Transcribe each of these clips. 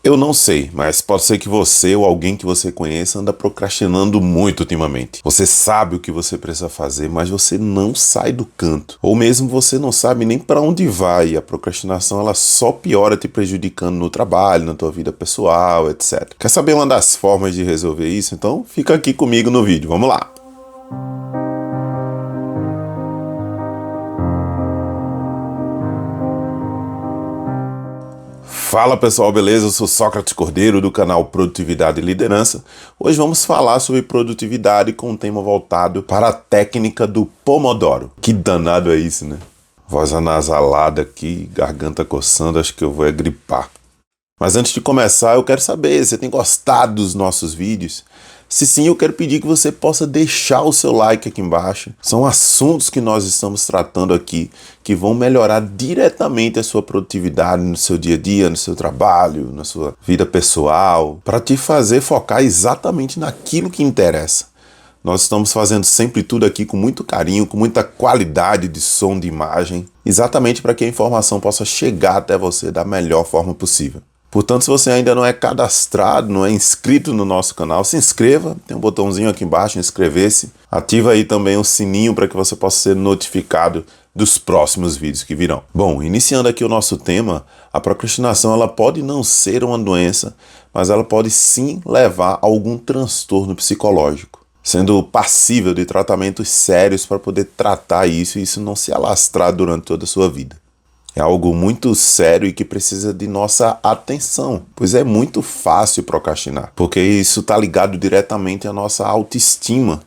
Eu não sei, mas pode ser que você ou alguém que você conheça anda procrastinando muito ultimamente. Você sabe o que você precisa fazer, mas você não sai do canto. Ou mesmo você não sabe nem para onde vai. E a procrastinação ela só piora te prejudicando no trabalho, na tua vida pessoal, etc. Quer saber uma das formas de resolver isso? Então fica aqui comigo no vídeo. Vamos lá! Fala pessoal, beleza? Eu sou Sócrates Cordeiro do canal Produtividade e Liderança. Hoje vamos falar sobre produtividade com um tema voltado para a técnica do Pomodoro. Que danado é isso, né? Voz anasalada aqui, garganta coçando, acho que eu vou gripar. Mas antes de começar, eu quero saber, você tem gostado dos nossos vídeos? Se sim, eu quero pedir que você possa deixar o seu like aqui embaixo. São assuntos que nós estamos tratando aqui que vão melhorar diretamente a sua produtividade no seu dia a dia, no seu trabalho, na sua vida pessoal, para te fazer focar exatamente naquilo que interessa. Nós estamos fazendo sempre tudo aqui com muito carinho, com muita qualidade de som, de imagem, exatamente para que a informação possa chegar até você da melhor forma possível. Portanto, se você ainda não é cadastrado, não é inscrito no nosso canal, se inscreva, tem um botãozinho aqui embaixo, inscrever-se. Ativa aí também o sininho para que você possa ser notificado dos próximos vídeos que virão. Bom, iniciando aqui o nosso tema, a procrastinação ela pode não ser uma doença, mas ela pode sim levar a algum transtorno psicológico, sendo passível de tratamentos sérios para poder tratar isso e isso não se alastrar durante toda a sua vida. É algo muito sério e que precisa de nossa atenção, pois é muito fácil procrastinar, porque isso está ligado diretamente à nossa autoestima,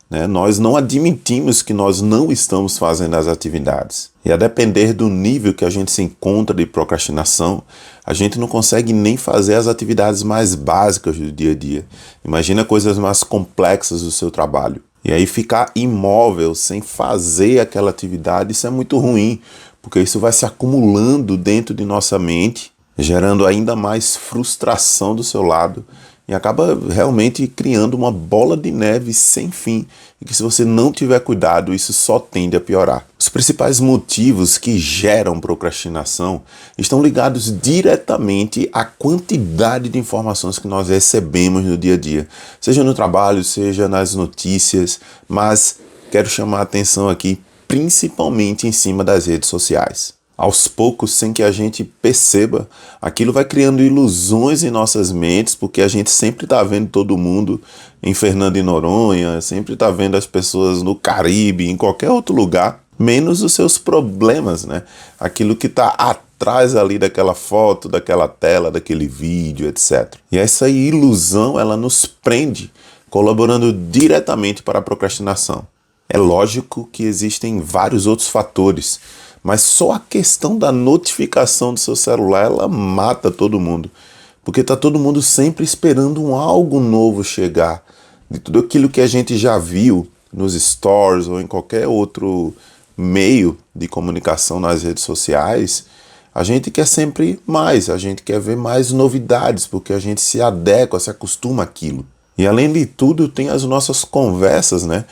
né? Nós não admitimos que nós não estamos fazendo as atividades. E a depender do nível que a gente se encontra de procrastinação, a gente não consegue nem fazer as atividades mais básicas do dia a dia. Imagina coisas mais complexas do seu trabalho. E aí ficar imóvel, sem fazer aquela atividade, isso é muito ruim, porque isso vai se acumulando dentro de nossa mente, gerando ainda mais frustração do seu lado e acaba realmente criando uma bola de neve sem fim e que se você não tiver cuidado, isso só tende a piorar. Os principais motivos que geram procrastinação estão ligados diretamente à quantidade de informações que nós recebemos no dia a dia, seja no trabalho, seja nas notícias, mas quero chamar a atenção aqui principalmente em cima das redes sociais. Aos poucos, sem que a gente perceba, aquilo vai criando ilusões em nossas mentes, porque a gente sempre está vendo todo mundo em Fernando de Noronha, sempre está vendo as pessoas no Caribe, em qualquer outro lugar, menos os seus problemas, né? Aquilo que está atrás ali daquela foto, daquela tela, daquele vídeo, etc. E essa ilusão, ela nos prende, colaborando diretamente para a procrastinação. É lógico que existem vários outros fatores, mas só a questão da notificação do seu celular, ela mata todo mundo. Porque está todo mundo sempre esperando algo novo chegar. De tudo aquilo que a gente já viu nos stories ou em qualquer outro meio de comunicação nas redes sociais, a gente quer sempre mais, a gente quer ver mais novidades, porque a gente se adequa, se acostuma àquilo. E além de tudo, tem as nossas conversas, né?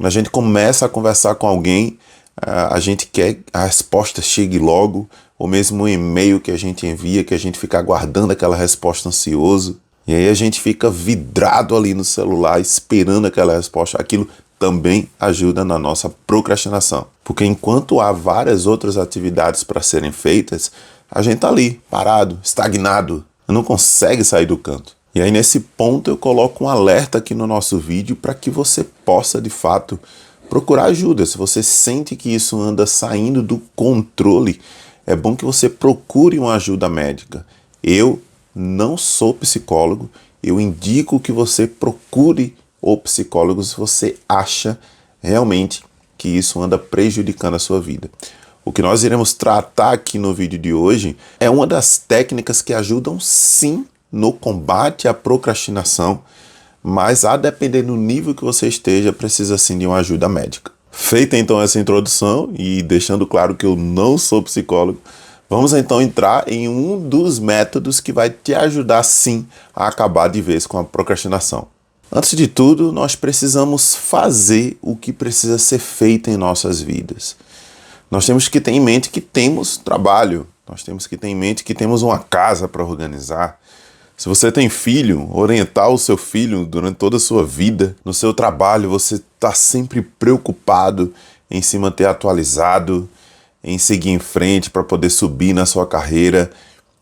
A gente começa a conversar com alguém, a gente quer que a resposta chegue logo, ou mesmo um e-mail que a gente envia, que a gente fica aguardando aquela resposta ansioso. E aí a gente fica vidrado ali no celular, esperando aquela resposta. Aquilo também ajuda na nossa procrastinação. Porque enquanto há várias outras atividades para serem feitas, a gente está ali, parado, estagnado, não consegue sair do canto. E aí nesse ponto eu coloco um alerta aqui no nosso vídeo para que você possa de fato procurar ajuda. Se você sente que isso anda saindo do controle, é bom que você procure uma ajuda médica. Eu não sou psicólogo, eu indico que você procure o psicólogo se você acha realmente que isso anda prejudicando a sua vida. O que nós iremos tratar aqui no vídeo de hoje é uma das técnicas que ajudam sim no combate à procrastinação, mas a depender do nível que você esteja, precisa sim de uma ajuda médica. Feita então essa introdução e deixando claro que eu não sou psicólogo, vamos então entrar em um dos métodos que vai te ajudar sim a acabar de vez com a procrastinação. Antes de tudo, nós precisamos fazer o que precisa ser feito em nossas vidas. Nós temos que ter em mente que temos trabalho, nós temos que ter em mente que temos uma casa para organizar, Se você tem filho, orientar o seu filho durante toda a sua vida, no seu trabalho, você está sempre preocupado em se manter atualizado, em seguir em frente para poder subir na sua carreira.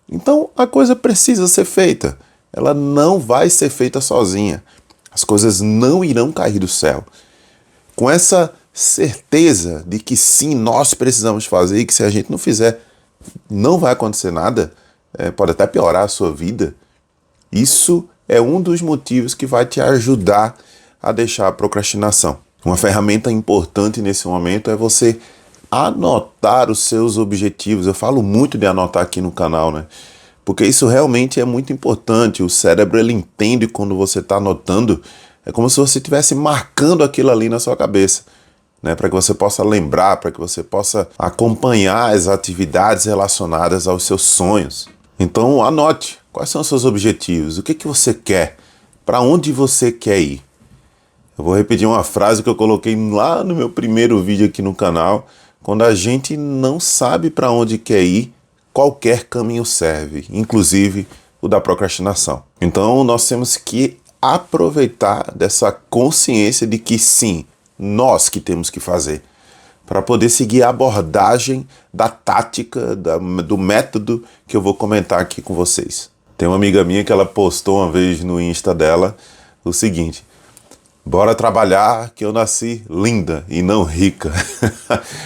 Então a coisa precisa ser feita. Ela não vai ser feita sozinha. As coisas não irão cair do céu. Com essa certeza de que sim, nós precisamos fazer e que se a gente não fizer, não vai acontecer nada, pode até piorar a sua vida. Isso é um dos motivos que vai te ajudar a deixar a procrastinação. Uma ferramenta importante nesse momento é você anotar os seus objetivos. Eu falo muito de anotar aqui no canal, né? Porque isso realmente é muito importante. O cérebro, ele entende quando você está anotando. É como se você estivesse marcando aquilo ali na sua cabeça, né? Para que você possa lembrar, para que você possa acompanhar as atividades relacionadas aos seus sonhos. Então anote, quais são os seus objetivos? O que você quer? Para onde você quer ir? Eu vou repetir uma frase que eu coloquei lá no meu primeiro vídeo aqui no canal. Quando a gente não sabe para onde quer ir, qualquer caminho serve, inclusive o da procrastinação. Então nós temos que aproveitar dessa consciência de que sim, nós que temos que fazer, para poder seguir a abordagem da tática, do método que eu vou comentar aqui com vocês. Tem uma amiga minha que ela postou uma vez no Insta dela o seguinte: bora trabalhar que eu nasci linda e não rica.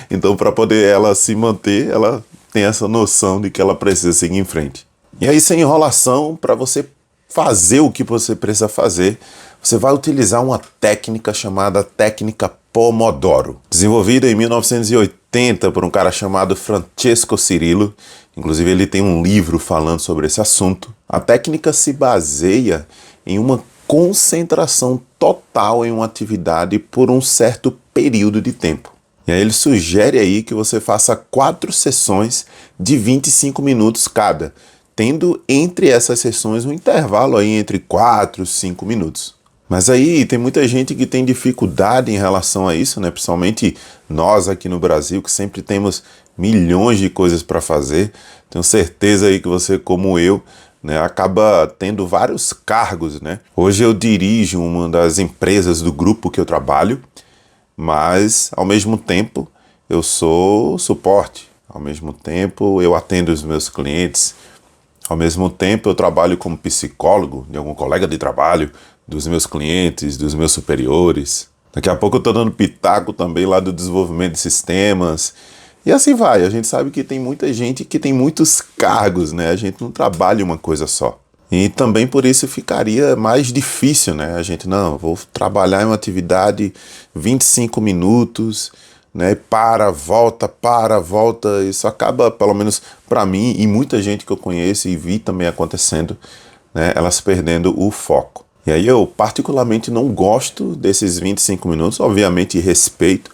Então, para poder ela se manter, ela tem essa noção de que ela precisa seguir em frente. E aí, sem enrolação, para você fazer o que você precisa fazer, você vai utilizar uma técnica chamada técnica Pomodoro, desenvolvida em 1980 por um cara chamado Francesco Cirillo. Inclusive, ele tem um livro falando sobre esse assunto. A técnica se baseia em uma concentração total em uma atividade por um certo período de tempo. E aí ele sugere aí que você faça 4 sessões de 25 minutos cada, tendo entre essas sessões um intervalo aí entre 4 e 5 minutos. Mas aí tem muita gente que tem dificuldade em relação a isso, né? Principalmente nós aqui no Brasil, que sempre temos milhões de coisas para fazer. Tenho certeza aí que você, como eu, né, acaba tendo vários cargos, né? Hoje eu dirijo uma das empresas do grupo que eu trabalho, mas ao mesmo tempo eu sou suporte, ao mesmo tempo eu atendo os meus clientes, ao mesmo tempo eu trabalho como psicólogo de algum colega de trabalho, dos meus clientes, dos meus superiores. Daqui a pouco eu estou dando pitaco também lá do desenvolvimento de sistemas. E assim vai. A gente sabe que tem muita gente que tem muitos cargos, né? A gente não trabalha uma coisa só. E também por isso ficaria mais difícil, né? A gente, não, vou trabalhar em uma atividade 25 minutos, né? Volta. Isso acaba, pelo menos para mim e muita gente que eu conheço e vi também acontecendo, né? Elas perdendo o foco. E aí eu particularmente não gosto desses 25 minutos, obviamente respeito,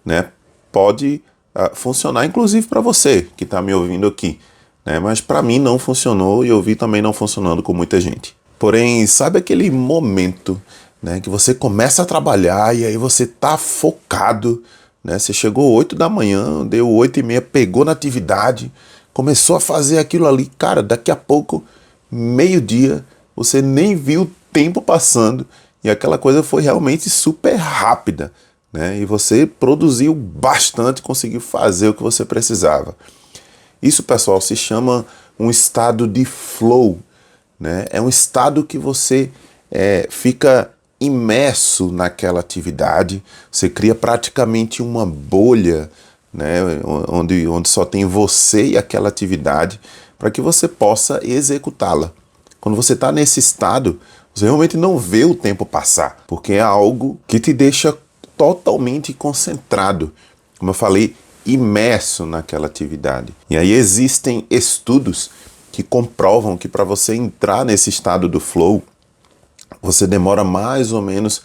né? Pode funcionar inclusive para você que está me ouvindo aqui, né? Mas para mim não funcionou e eu vi também não funcionando com muita gente. Porém, sabe aquele momento, né, que você começa a trabalhar e aí você tá focado, né? Você chegou 8 da manhã, deu 8h30, pegou na atividade, começou a fazer aquilo ali, cara, daqui a pouco, meio-dia, você nem viu o tempo passando e aquela coisa foi realmente super rápida, né? E você produziu bastante, conseguiu fazer o que você precisava. Isso, pessoal, se chama um estado de flow, né? É um estado que você fica imerso naquela atividade, você cria praticamente uma bolha, né? Onde só tem você e aquela atividade para que você possa executá-la. Quando você está nesse estado, você realmente não vê o tempo passar, porque é algo que te deixa totalmente concentrado, como eu falei, imerso naquela atividade. E aí existem estudos que comprovam que para você entrar nesse estado do flow, você demora mais ou menos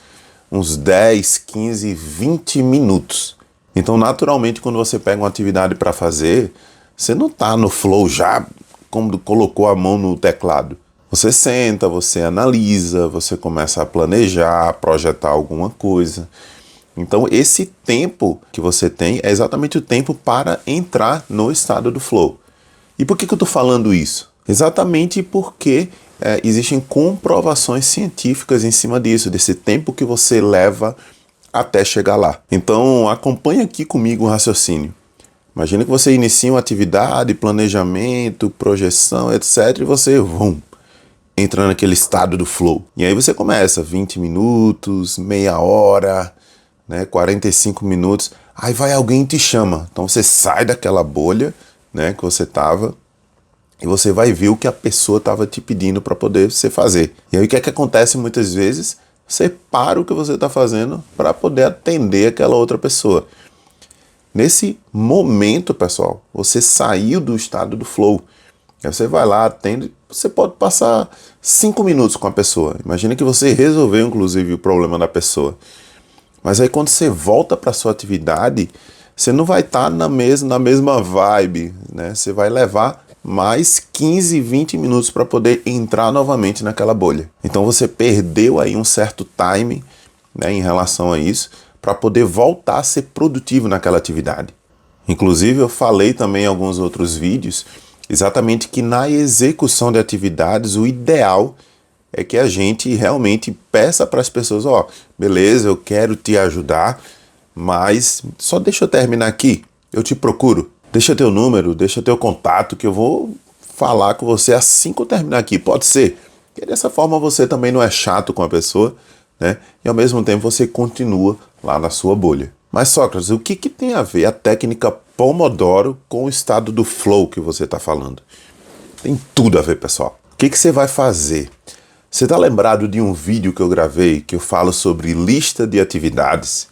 uns 10, 15, 20 minutos. Então, naturalmente, quando você pega uma atividade para fazer, você não está no flow já como colocou a mão no teclado. Você senta, você analisa, você começa a planejar, projetar alguma coisa. Então, esse tempo que você tem é exatamente o tempo para entrar no estado do flow. E por que eu estou falando isso? Exatamente porque existem comprovações científicas em cima disso, desse tempo que você leva até chegar lá. Então, acompanhe aqui comigo o raciocínio. Imagina que você inicia uma atividade, planejamento, projeção, etc. E você, entra naquele estado do flow. E aí você começa 20 minutos, meia hora, 45 minutos. Aí vai alguém e te chama. Então você sai daquela bolha, que você estava, e você vai ver o que a pessoa estava te pedindo para poder você fazer. E aí o que é que acontece muitas vezes? Você para o que você está fazendo para poder atender aquela outra pessoa. Nesse momento, pessoal, você saiu do estado do flow. Aí você vai lá, atende, você pode passar 5 minutos com a pessoa. Imagina que você resolveu, inclusive, o problema da pessoa. Mas aí quando você volta para a sua atividade, você não vai estar na mesma vibe, Você vai levar mais 15, 20 minutos para poder entrar novamente naquela bolha. Então você perdeu aí um certo time, em relação a isso, para poder voltar a ser produtivo naquela atividade. Inclusive eu falei também em alguns outros vídeos, exatamente que na execução de atividades o ideal é que a gente realmente peça para as pessoas, beleza, eu quero te ajudar, mas só deixa eu terminar aqui, eu te procuro. Deixa teu número, deixa teu contato, que eu vou falar com você assim que eu terminar aqui. Pode ser. E dessa forma você também não é chato com a pessoa, E ao mesmo tempo você continua lá na sua bolha. Mas Sócrates, o que tem a ver a técnica Pomodoro com o estado do flow que você está falando? Tem tudo a ver, pessoal. O que você vai fazer? Você está lembrado de um vídeo que eu gravei que eu falo sobre lista de atividades?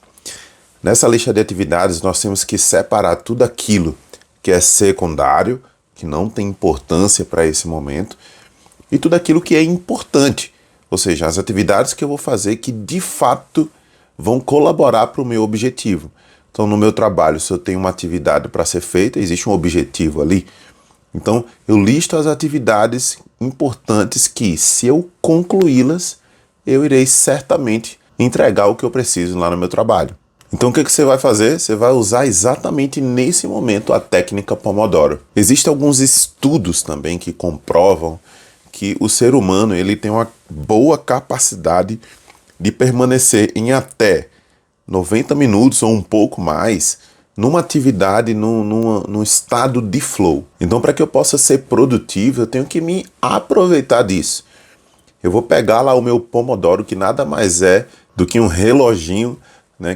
Nessa lista de atividades nós temos que separar tudo aquilo que é secundário, que não tem importância para esse momento, e tudo aquilo que é importante, ou seja, as atividades que eu vou fazer que de fato vão colaborar para o meu objetivo. Então no meu trabalho, se eu tenho uma atividade para ser feita, existe um objetivo ali, então eu listo as atividades importantes que, se eu concluí-las, eu irei certamente entregar o que eu preciso lá no meu trabalho. Então o que você vai fazer? Você vai usar exatamente nesse momento a técnica Pomodoro. Existem alguns estudos também que comprovam que o ser humano ele tem uma boa capacidade de permanecer em até 90 minutos ou um pouco mais numa atividade, num estado de flow. Então para que eu possa ser produtivo, eu tenho que me aproveitar disso. Eu vou pegar lá o meu Pomodoro, que nada mais é do que um reloginho,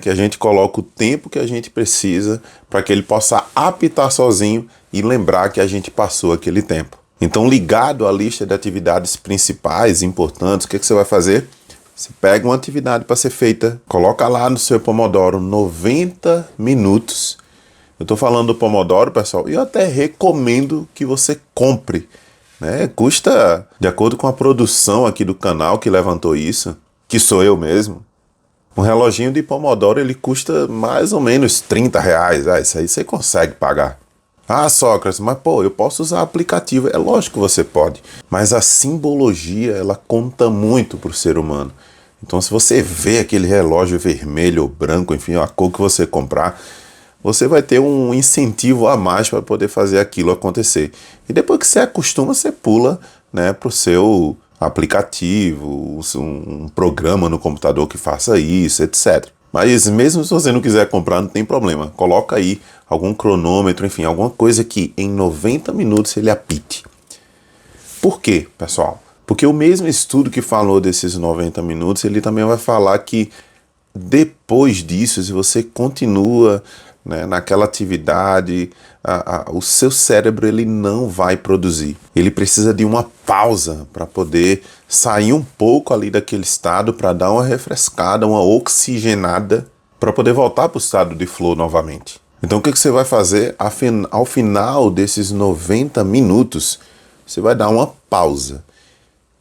que a gente coloca o tempo que a gente precisa para que ele possa apitar sozinho e lembrar que a gente passou aquele tempo. Então, ligado à lista de atividades principais, importantes, o que você vai fazer? Você pega uma atividade para ser feita, coloca lá no seu Pomodoro 90 minutos. Eu estou falando do Pomodoro, pessoal, e eu até recomendo que você compre. Custa, de acordo com a produção aqui do canal que levantou isso, que sou eu mesmo, um reloginho de Pomodoro ele custa mais ou menos R$30. Isso aí você consegue pagar. Ah, Sócrates, mas eu posso usar aplicativo. É lógico que você pode, mas a simbologia ela conta muito para o ser humano. Então se você vê aquele relógio vermelho ou branco, enfim, a cor que você comprar, você vai ter um incentivo a mais para poder fazer aquilo acontecer. E depois que você acostuma, você pula para o seu aplicativo, um programa no computador que faça isso, etc. Mas mesmo se você não quiser comprar, não tem problema. Coloca aí algum cronômetro, enfim, alguma coisa que em 90 minutos ele apite. Por quê, pessoal? Porque o mesmo estudo que falou desses 90 minutos, ele também vai falar que depois disso, se você continua naquela atividade, o seu cérebro ele não vai produzir. Ele precisa de uma pausa para poder sair um pouco ali daquele estado, para dar uma refrescada, uma oxigenada, para poder voltar para o estado de flow novamente. Então o que você vai fazer? Ao final desses 90 minutos, você vai dar uma pausa.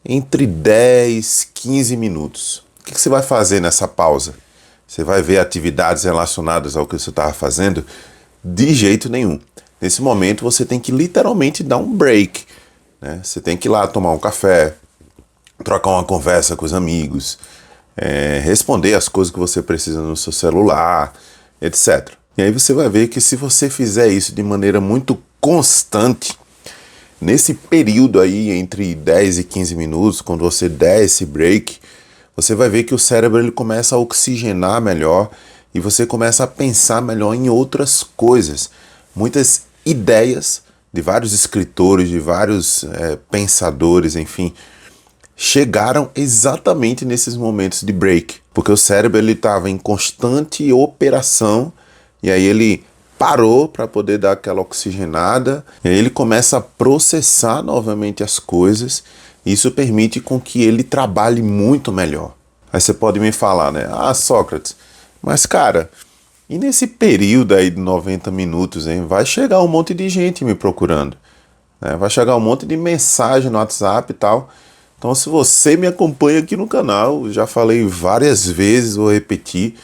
Entre 10 e 15 minutos. O que você vai fazer nessa pausa? Você vai ver atividades relacionadas ao que você estava fazendo? De jeito nenhum. Nesse momento você tem que literalmente dar um break. Você tem que ir lá tomar um café, trocar uma conversa com os amigos, responder as coisas que você precisa no seu celular, etc. E aí você vai ver que se você fizer isso de maneira muito constante, Nesse período aí, entre 10 e 15 minutos, quando você der esse break, você vai ver que o cérebro ele começa a oxigenar melhor e você começa a pensar melhor em outras coisas. Muitas ideias de vários escritores, de vários pensadores, enfim, chegaram exatamente nesses momentos de break, porque o cérebro ele estava em constante operação e aí ele parou para poder dar aquela oxigenada, e aí ele começa a processar novamente as coisas, e isso permite com que ele trabalhe muito melhor. Aí você pode me falar, né? Ah, Sócrates, mas cara, e nesse período aí de 90 minutos, hein, vai chegar um monte de gente me procurando, né? Vai chegar um monte de mensagem no WhatsApp e tal. Então, se você me acompanha aqui no canal, já falei várias vezes, vou repetir,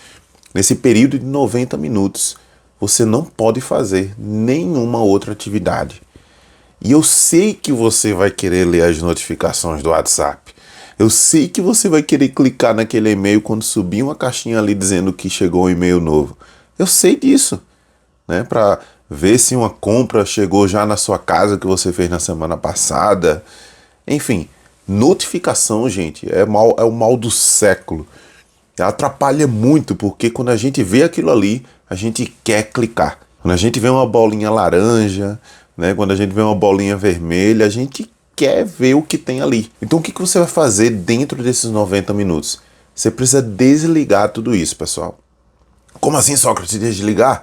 nesse período de 90 minutos, você não pode fazer nenhuma outra atividade. E eu sei que você vai querer ler as notificações do WhatsApp. Eu sei que você vai querer clicar naquele e-mail quando subir uma caixinha ali dizendo que chegou um e-mail novo. Eu sei disso, né? Para ver se uma compra chegou já na sua casa que você fez na semana passada. Enfim, notificação, gente, é o mal do século. Atrapalha muito, porque quando a gente vê aquilo ali, a gente quer clicar. Quando a gente vê uma bolinha laranja, né, quando a gente vê uma bolinha vermelha, a gente quer ver o que tem ali. Então o que você vai fazer dentro desses 90 minutos? Você precisa desligar tudo isso, pessoal. Como assim, Sócrates, desligar?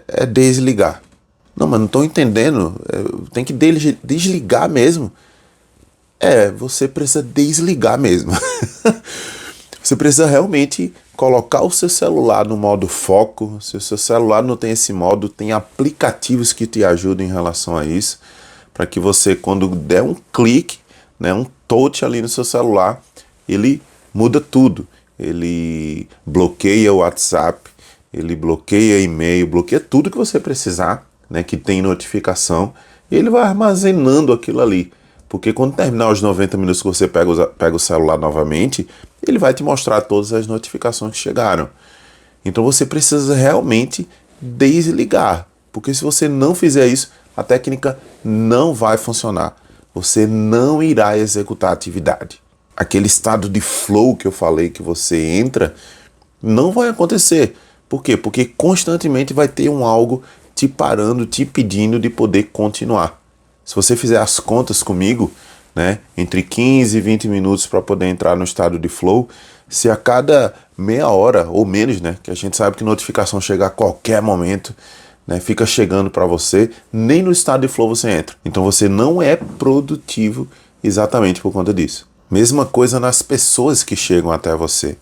É desligar. Não, mas não estou entendendo. Tem que desligar mesmo. Você precisa desligar mesmo. Você precisa realmente colocar o seu celular no modo foco. Se o seu celular não tem esse modo, tem aplicativos que te ajudam em relação a isso, para que você, quando der um clique, né, um touch ali no seu celular, ele muda tudo. Ele bloqueia o WhatsApp, ele bloqueia e-mail, bloqueia tudo que você precisar, né, que tem notificação, e ele vai armazenando aquilo ali. Porque quando terminar os 90 minutos que você pega o celular novamente, ele vai te mostrar todas as notificações que chegaram. Então você precisa realmente desligar. Porque se você não fizer isso, a técnica não vai funcionar. Você não irá executar a atividade. Aquele estado de flow que eu falei que você entra, não vai acontecer. Por quê? Porque constantemente vai ter algo te parando, te pedindo de poder continuar. Se você fizer as contas comigo, né, entre 15 e 20 minutos para poder entrar no estado de flow, se a cada meia hora ou menos, né, que a gente sabe que notificação chega a qualquer momento, né, fica chegando para você, nem no estado de flow você entra. Então você não é produtivo exatamente por conta disso. Mesma coisa nas pessoas que chegam até você,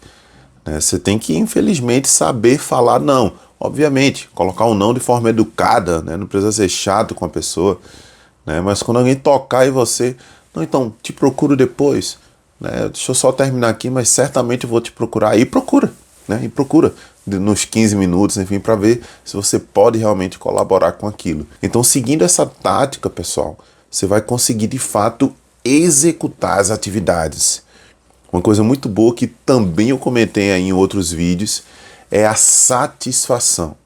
né? Você tem que, infelizmente, saber falar não. Obviamente, colocar um não de forma educada, né? Não precisa ser chato com a pessoa, né? Mas quando alguém tocar em você, não, então, te procuro depois, né? Deixa eu só terminar aqui, mas certamente eu vou te procurar. E procura, né? E procura nos 15 minutos, enfim, para ver se você pode realmente colaborar com aquilo. Então, seguindo essa tática, pessoal, você vai conseguir, de fato, executar as atividades. Uma coisa muito boa que também eu comentei aí em outros vídeos é a satisfação.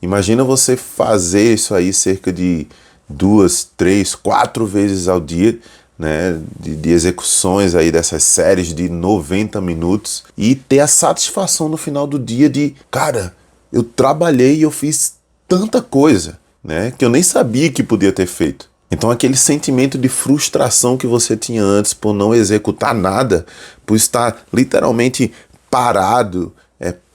Imagina você fazer isso aí cerca de 2, 3, 4 vezes ao dia, né, de execuções aí dessas séries de 90 minutos e ter a satisfação no final do dia de, cara, eu trabalhei e eu fiz tanta coisa, né, que eu nem sabia que podia ter feito. Então aquele sentimento de frustração que você tinha antes por não executar nada, por estar literalmente parado,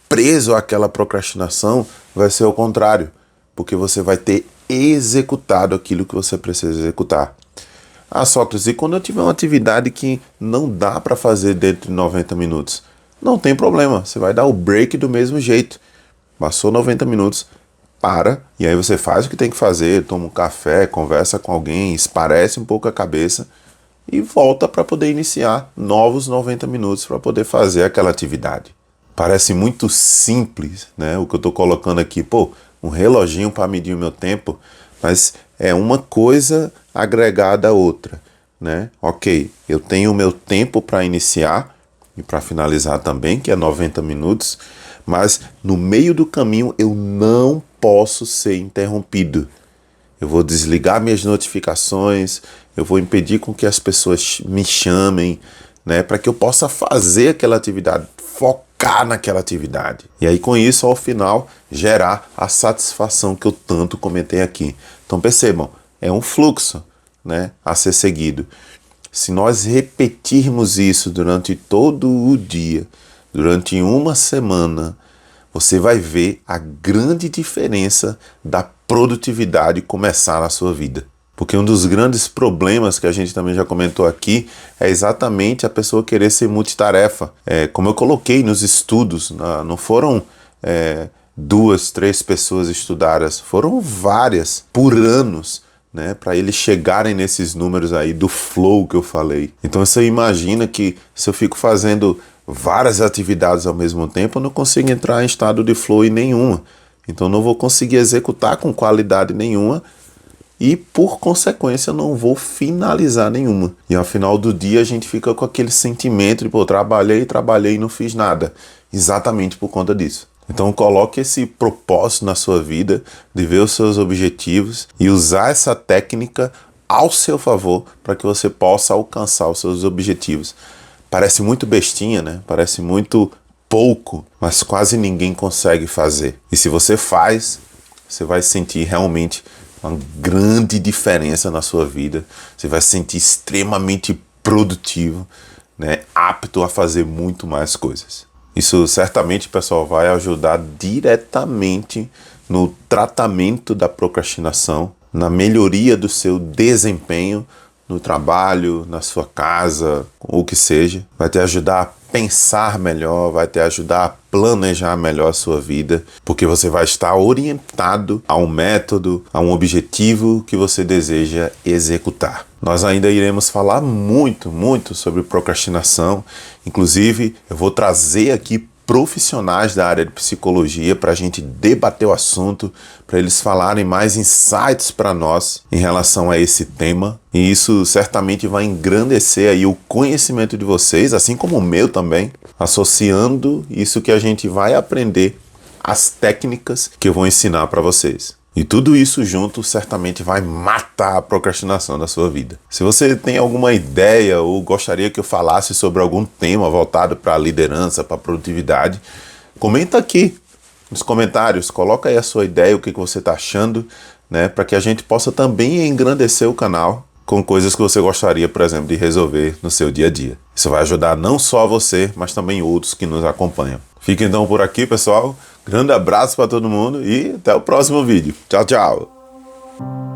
preso àquela procrastinação, vai ser o contrário, porque você vai ter executado aquilo que você precisa executar. Ah, Sócrates, e quando eu tiver uma atividade que não dá para fazer dentro de 90 minutos? Não tem problema, você vai dar o break do mesmo jeito. Passou 90 minutos, para, e aí você faz o que tem que fazer, toma um café, conversa com alguém, esparece um pouco a cabeça e volta para poder iniciar novos 90 minutos para poder fazer aquela atividade. Parece muito simples, né? O que eu estou colocando aqui, um reloginho para medir o meu tempo, mas é uma coisa agregada a outra, né? Ok, eu tenho o meu tempo para iniciar e para finalizar também, que é 90 minutos, mas no meio do caminho eu não posso ser interrompido. eu vou desligar minhas notificações, eu vou impedir com que as pessoas me chamem, né, para que eu possa fazer aquela atividade, focar naquela atividade. E aí com isso, ao final, gerar a satisfação que eu tanto comentei aqui. Então percebam, é um fluxo, né, a ser seguido. Se nós repetirmos isso durante todo o dia, durante uma semana, você vai ver a grande diferença da produtividade começar na sua vida. Porque um dos grandes problemas que a gente também já comentou aqui é exatamente a pessoa querer ser multitarefa. Como eu coloquei nos estudos, não foram 2, 3 pessoas estudadas, foram várias por anos, né, para eles chegarem nesses números aí do flow que eu falei. Então você imagina que se eu fico fazendo várias atividades ao mesmo tempo, eu não consigo entrar em estado de flow em nenhuma. Então não vou conseguir executar com qualidade nenhuma e, por consequência, eu não vou finalizar nenhuma. E ao final do dia a gente fica com aquele sentimento de, pô, trabalhei e não fiz nada. Exatamente por conta disso. Então coloque esse propósito na sua vida, de ver os seus objetivos e usar essa técnica ao seu favor para que você possa alcançar os seus objetivos. Parece muito bestinha, né? Parece muito pouco, mas quase ninguém consegue fazer. E se você faz, você vai sentir realmente uma grande diferença na sua vida. Você vai se sentir extremamente produtivo, né? Apto a fazer muito mais coisas. Isso certamente, pessoal, vai ajudar diretamente no tratamento da procrastinação, na melhoria do seu desempenho no trabalho, na sua casa, o que seja. Vai te ajudar a pensar melhor, vai te ajudar a planejar melhor a sua vida, porque você vai estar orientado a um método, a um objetivo que você deseja executar. Nós ainda iremos falar muito sobre procrastinação. Inclusive, eu vou trazer aqui profissionais da área de psicologia para a gente debater o assunto, para eles falarem mais insights para nós em relação a esse tema. E isso certamente vai engrandecer aí o conhecimento de vocês, assim como o meu também, associando isso que a gente vai aprender às técnicas que eu vou ensinar para vocês. E tudo isso junto certamente vai matar a procrastinação da sua vida. Se você tem alguma ideia ou gostaria que eu falasse sobre algum tema voltado para a liderança, para a produtividade, comenta aqui nos comentários, coloca aí a sua ideia, o que você está achando, né, para que a gente possa também engrandecer o canal com coisas que você gostaria, por exemplo, de resolver no seu dia a dia. Isso vai ajudar não só você, mas também outros que nos acompanham. Fica então por aqui, pessoal. Grande abraço para todo mundo e até o próximo vídeo. Tchau, tchau!